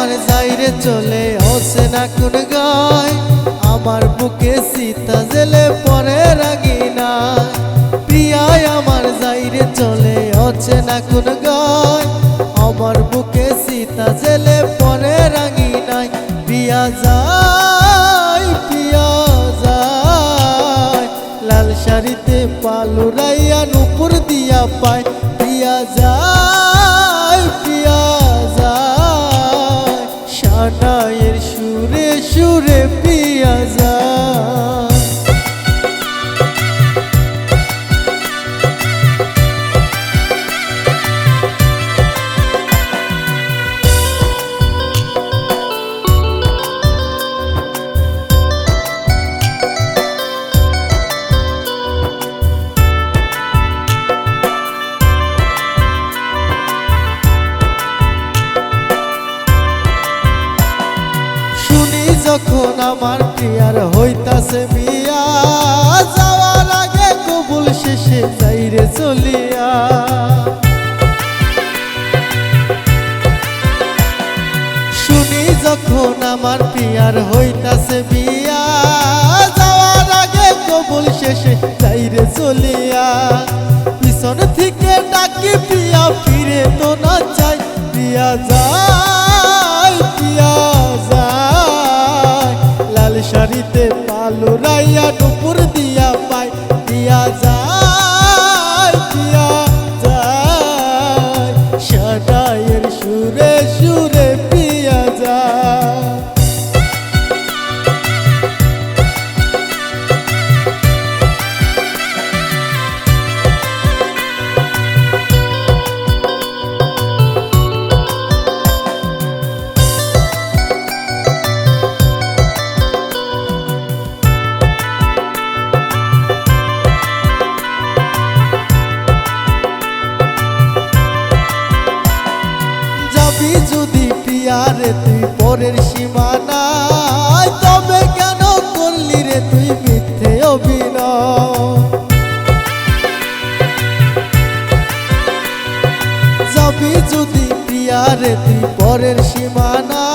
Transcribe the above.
আমার যাইরে চলে হসে না কোন গায়, আমার বুকে সীতা জেলে পরে রাগিনা। প্রিয়ায় আমার যাইরে চলে হচ্ছে না কোন গায়, আমার বুকে সীতা জেলে পরে রাগিনাই। প্রিয়া যায় প্রিয়া যায়, লাল শাড়িতে পালুরাইয়া নুপুর দিয়া পায়। প্রিয়া যায় প্রিয়া যায়, শানায়ের সুরে সুরে প্রিয়া যায়। যখন আমার প্রিয়ার হইতাছে বিয়া, যাওয়ার আগে কবুল শেষে যাইরে চলিয়া। শুনি যখন আমার প্রিয়ার হইতাছে বিয়া, যাওয়ার আগে কবুল শেষে যাইরে চলিয়া। পিছন থেকে ডাকি প্রিয়া ফিরে তো না চাই, প্রিয়া যায় প্রিয়া যায়, লাল শাড়িতে পালুরাইয়া নুপুর দিয়া পায়। প্রিয়া যায় প্রিয়া যায়, শানায়ের সুরে সুরে প্রিয়া যায়। যদি প্রিয়ারে তুই পরের সীমানায়, তবে কেন করলি রে তুই মিথ্যে অভিনয়। যাবি যদি প্রিয়ারে তুই পরের সীমানায়,